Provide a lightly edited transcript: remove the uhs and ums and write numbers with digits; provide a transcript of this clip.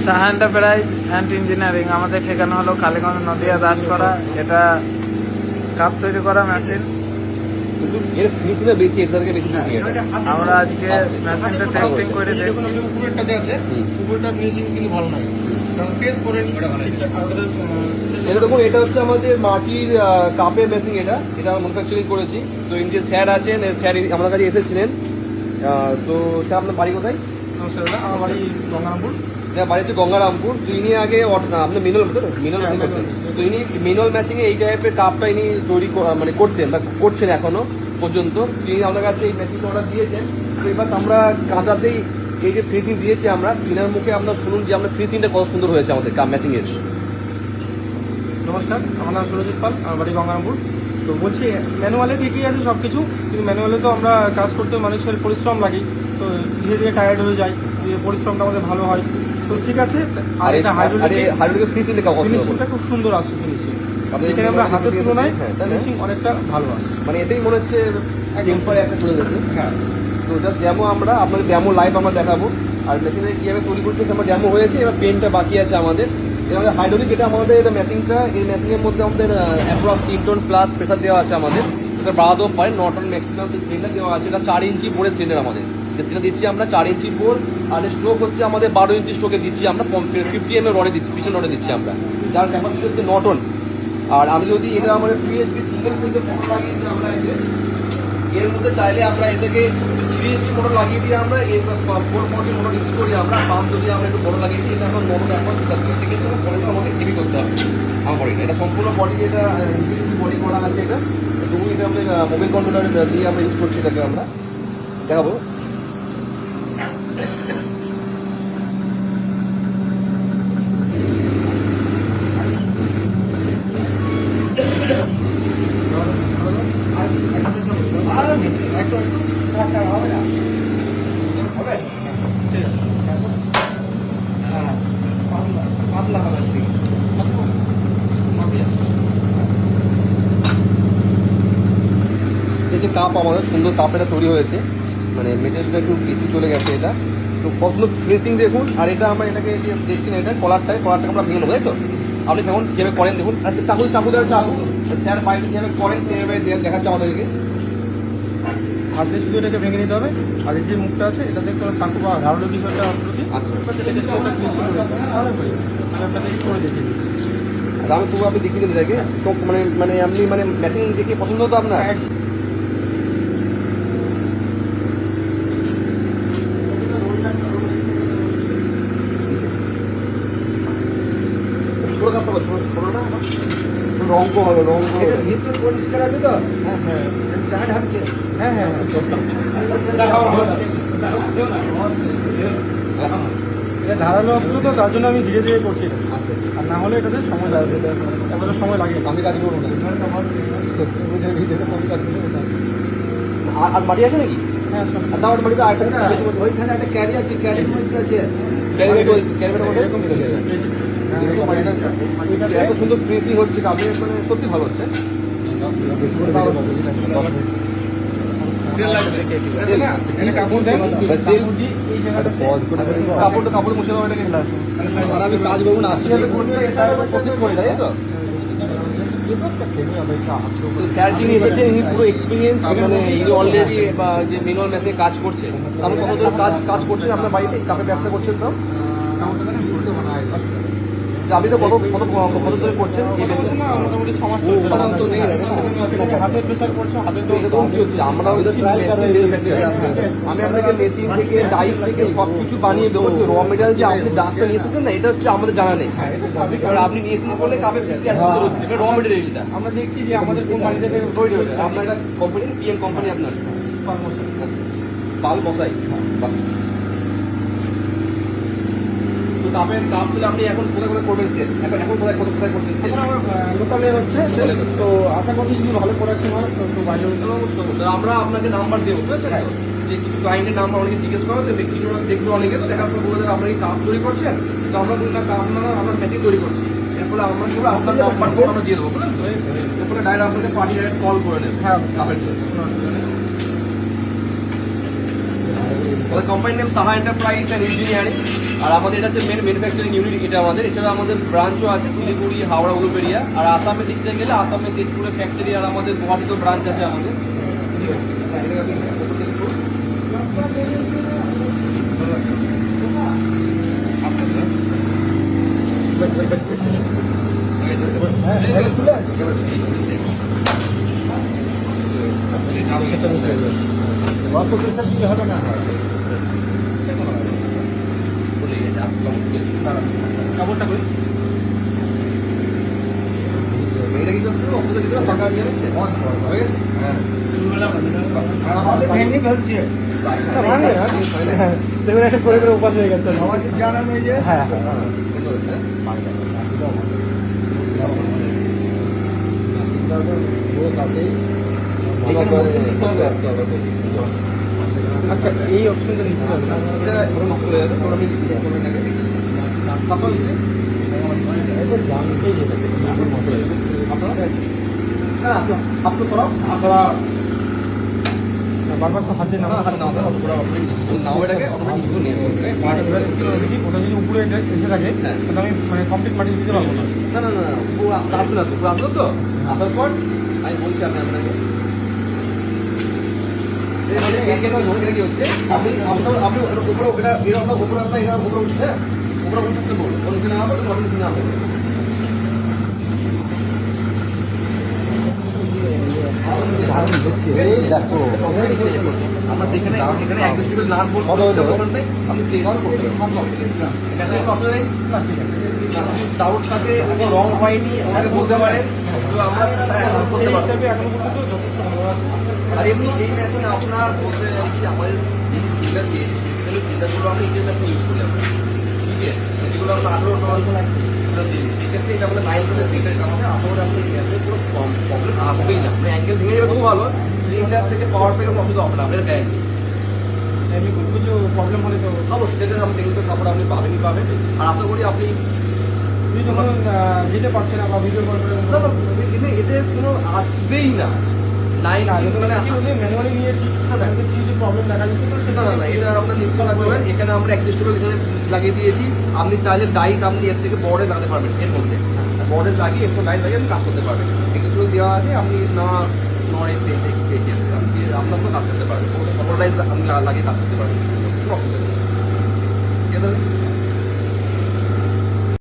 Saha enterprise and engineering আমাদের ঠিকানা হলো কালীগঞ্জ নদিয়া দাসপাড়া। এটা কাপ তৈরি করা মেশিন। এর ফিনিশিংটা বেশি, এর থেকে বেশি ফিনিশিং এটা। আমরা আজকে মেশিনটা টেস্টিং করে দেখি। উপরেরটাতে আছে, উপরেরটা ফিনিশিং কিন্তু ভালো নয়, কারণ টেস্ট করে ঠিকঠাক। এটা দেখুন, এটা হচ্ছে আমাদের মাটির কাপের মেশিন। এটা আমরা ম্যানুফ্যাকচারিং করেছি। তো ইনি যে স্যার আছেন, স্যার আমাদের কাছে এসেছিলেন। তো স্যার আপনার বাড়ি কোথায়? নমস্কার দাদা, আমার বাড়ি গঙ্গারামপুর। বাড়ি হচ্ছে গঙ্গারামপুর। তো ইনি আগে আপনি মিনল মেশিন করতেন। তো ইনি মিনল মেশিনে এই টাইপের কাপটা ইনি তৈরি মানে করতেন বা করছেন এখনো পর্যন্ত। তিনি আমাদের কাছে এই মেশিনটা অর্ডার দিয়েছেন। তো এবার আমরা কাঁচাতেই এই যে ফিনিশিং দিয়েছি আমরা, তিনার মুখে আপনার শুনুন যে আমরা ফিনিশিংটা কত সুন্দর হয়েছে আমাদের কাপ মেশিনের। নমস্কার, আমার নাম সুরজিৎ পাল, আমার বাড়ি গঙ্গারামপুর। তো বলছি, ম্যানুয়ালে ঠিকই আছে সব কিছু, কিন্তু ম্যানুয়ালে তো আমরা কাজ করতে মানুষের পরিশ্রম লাগে। তো ধীরে ধীরে টায়ার্ড হয়ে যায়, পরিশ্রমটা আমাদের ভালো হয়। তো ঠিক আছে। আর এটা হাইড্রোলিকের ফিনিশিংটা খুব সুন্দর আসছে। ফিনিশিং যেখানে আমরা হাতের তুলনায় ফিনিশিং অনেকটা ভালো আসছে। মানে এটাই মনে হচ্ছে একটা চলে যাচ্ছে। হ্যাঁ। তো জাস্ট ড্যামো আমরা আপনাদের ড্যামো লাইভ আমরা দেখাবো। আর মেশিনে কীভাবে তৈরি করতেছে আমার ড্যামো হয়েছে, এবার পেনটা বাকি আছে আমাদের। এটা আমাদের হাইড্রোলিক, এটা আমাদের এটা মেশিনটা। এই মেশিনের মধ্যে আমাদের অ্যাপ্রক্স 3 টন প্লাস প্রেসার দেওয়া আছে আমাদের। এটা বাড়াতেও পারে। 9 টন ম্যাক্সিমাম সিলিন্ডার দেওয়া আছে। এটা 4 ইঞ্চি বোর্ডের সিলিন্ডার আমাদের। যে সিলিন্ডার দিচ্ছি আমরা 4 ইঞ্চি বোর্ড। আর স্ট্রোক হচ্ছে আমাদের 12 ইঞ্চি স্ট্রোকে দিচ্ছি আমরা। 50 mm রডে দিচ্ছি, পিছন রডে দিচ্ছি আমরা, যার ক্যাপাসিটি হচ্ছে 9 টন। আর আমি যদি এটা আমাদের পিএসপি সিঙ্গেল ফেজে মোটর লাগিয়েছি আমরা, এর মধ্যে চাইলে আমরা এটাকে 3 মোটর লাগিয়ে দিয়ে আমরা 440 মোটর ইউজ করি আমরা। পাম্প যদি আমরা একটু বড় লাগিয়ে দিই, এটা এখন মোটর এখন 30 থেকে পরের আমাকে হেভি করতে হবে আমার বডিটা। এটা সম্পূর্ণ বডি, এটা বডি করা আছে। এটা তবু এটা আমরা মোবাইল কন্ট্রোলার দিয়ে আমরা ইউজ করছি। এটাকে আমরা দেখাবো। এই যে কাপ আমাদের সুন্দর কাপ এটা তৈরি হয়েছে, মানে মেটেরিয়ালটা একটু বেশি চলে গেছে এটা। তো কত সুন্দর ফিনিশিং দেখুন। আর এটা আমরা এটাকে দেখছি না, এটা কলারটাকে আমরা ভেঙে নেবো, তাই তো? আপনি যেমন যেভাবে করেন দেখুন। আর চাকু দেওয়ার চাকু স্যার বাইরে যেভাবে করেন সেভাবে দেখাচ্ছে আমাদেরকে। হাতে শুধু এটাকে ভেঙে নিতে হবে। আর এই যে মুখটা আছে, এটা দেখতে হবে চাকু বা ধারালো কিছু একটা করে দেখে দিচ্ছি। আর আমি তবু আপনি দেখিয়ে দিন এটাকে। তো মানে আপনি মানে মেশিন দেখে পছন্দ হতো আপনার? রঙ হবে, রঙ ভিতরে পরিষ্কার আছে তো? হ্যাঁ হ্যাঁ, চা ঢাকছে। হ্যাঁ হ্যাঁ, এটা ধারালো আসলো তো, তার জন্য আমি ধীরে ধীরে করছি। আর না হলে এটাতে সময় লাগবে, এবারে সময় লাগে। আমি কাজ করবো না। আর বাড়ি আছে নাকি? হ্যাঁ, আর দাও বাড়িতে আরেকটা ওইখানে একটা ক্যারি আছে, ক্যারির মধ্যে আছে। এত সুন্দর ফিনিশিং হচ্ছে কাপে, মানে সত্যি ভালো হচ্ছে। কাপড় মুছে দেবো এটাকে। আমি কাজ করবো না, আসলে তাই তো? স্যার যিনি এসেছেন, ইনি পুরো এক্সপিরিয়েন্স, মানে ইনি অলরেডি বা যে মিনল মেশিনে কাজ করছে। আপনি কত ধরে কাজ করছেন আপনার বাড়িতে? কাপের ব্যবসা করছেন তো? আপনি তো কত ধরে করছেন? মোটামুটি 6 মাস তো নেই, হাতের প্রেশার করছে, হাতের তো এরকম কি হচ্ছে? আমরা আমি আপনাকে মেশিন থেকে ডাইস থেকে সব কিছু বানিয়ে দেবো। র মেটেরিয়াল যে আপনি ডাস্টটা নিয়ে এসেছেন না, এটা হচ্ছে আমাদের জানা নেই। এবার আপনি নিয়ে এসেছেন বলে কাপে হচ্ছে র মেটেরিয়ালটা আমরা দেখছি যে আমাদের কোন বাড়ি থেকে তৈরি হচ্ছে। আপনার একটা কোম্পানি, পিএম কোম্পানি আপনার পাল মশাই। কাপের কাপ তুলে আপনি এখন কোথায় করবেন সেল? এখন কোথায় করবেন সেল? লোকালে হচ্ছে। তো আশা করছি যদি ভালো প্রোডাকশন হয় তো বাইরে আমরা আপনাকে নাম্বার দেবো, ঠিক আছে? যে কিছু ক্লায়েন্টের নাম্বার অনেকে জিজ্ঞেস করা তো ব্যক্তিগত দেখলো অনেকে, তো দেখার পর বলে আপনারা কি কাপ তৈরি করছেন? তো আমরা বলি না, কাপ না, আমরা মেশিন তৈরি করছি। এরপরে আমরা শুধু আপনার নাম্বার আমরা দিয়ে দেবো, বুঝলেন তো? এরপরে ডাইরেক্ট আপনাকে পার্টি ডাইরেক্ট কল করে নেবে। হ্যাঁ, কাপের জন্য। আমাদের কোম্পানির name Saha enterprise and engineering. আর আমাদের এটা হচ্ছে মেন ম্যানুফ্যাকচারিং ইউনিট এটা আমাদের। এছাড়া আমাদের ব্রাঞ্চও আছে শিলিগুড়ি, হাওড়া, উলুবেড়িয়া। আর আসামের দিক থেকে গেলে আসামের তেজপুরে ফ্যাক্টরি আর আমাদের গুয়াহাটিতেও ব্রাঞ্চ আছে আমাদের। কাপড়টা করি এটা কিন্তু অপোজিট দিকে ফাঁকা দিয়ে হয়ে গেছে। দেখুন একটা করে করে উপাস হয়ে গেছে আমাদের জানা নেই যে হ্যাঁ আচ্ছা এই অপশনটা নিতে হবে না এটা ওরকম খুলে যাবে, ওরা আমি লিখে যাবো এটাকে দেখি। তারপর লিখে হ্যাঁ আপনি করাও আপনারা বারবার তো হাতে না হাত নাও নাও এটাকে অটোমেটিক কিছু নিয়ে আসবে। পাটা ধরে ওটা যদি উপরে এসে থাকে হ্যাঁ। তাহলে আমি মানে কমপ্লিট মাটি দিতে পারবো না না না না না পুরো আসবে না তো, পুরো আসলো তো। আসার পর আমি বলছি আমি আপনাকে এটা কি হচ্ছে আপনি আপনি উপরে এটা এরকম উপরে আপনার এটা উপরে উঠছে, উপরে উঠতে বলুন ওর নিচে নামাবো তো নিচে নামাবো। এই দেখো আমরা সেখানে এখানে অ্যাডজাস্টেবল নাট বলতে আপনি সেই নাট করতে পারবেন। এখানে অসুবিধা নেই না, ঠিক আছে। ডাউট থাকে এখন রং হয়নি আমাকে বলতে পারেন, তো আমরা করতে পারবো। এখনো পর্যন্ত যথেষ্ট ভালো আছে আর এমনি এই মেশিনে আপনার বলতে চাইছি আমাদের এই সিলিন্ডার দিয়েছি, বেসিক্যালি সিলিন্ডারগুলো আমরা ইন্ডিয়ান মেশিন ইউজ করি আমরা, ঠিক আছে। যেগুলো আমরা 18 দিয়েছি, সেক্ষেত্রে এটা আমাদের 9 সিলিন্ডার কামাতে আপনার আপনি এই মেশিনে কোনো প্রবলেম আসবেই না। মানে অ্যাঙ্গেল ভেঙে যাবে খুব ভালো, সিলিন্ডার থেকে পাওয়ার পেয়ে কোনো অসুবিধা হবে না আপনার গ্যারেন্টি। এমনি কোনো কিছু প্রবলেম হলে তো অবশ্যই সেটা আপনি টেকনিক্যাল সাপোর্ট আপনি পাবেনই পাবেন। আর আশা করি আপনি তুমি যখন যেতে পারছে না বা ভিডিও কল করে না না এতে কোনো আসবেই না। নাই না মানে কি হলে ম্যানুয়ালি নিয়েছি কি যে প্রবলেম দেখা যাচ্ছে তো না না না এটা আপনার নিশ্চয় রাখবেন। এখানে আমরা অ্যাডজাস্টেবল এখানে লাগিয়ে দিয়েছি, আপনি চাইলে ডাইস আপনি এর থেকে বর্ডে লাগাতে পারবেন, এর মধ্যে বর্ডে লাগিয়ে একটু ডাইস লাগিয়ে আপনি কাজ করতে পারবেন। অ্যাডজাস্টেবল দেওয়া আছে, আপনি না নয় সেই আপনি আপনার কাজ করতে পারবেন, বড় ডাইস আপনি লাগিয়ে কাজ করতে পারবেন, কোনো অসুবিধা নেই। ঠিক আছে।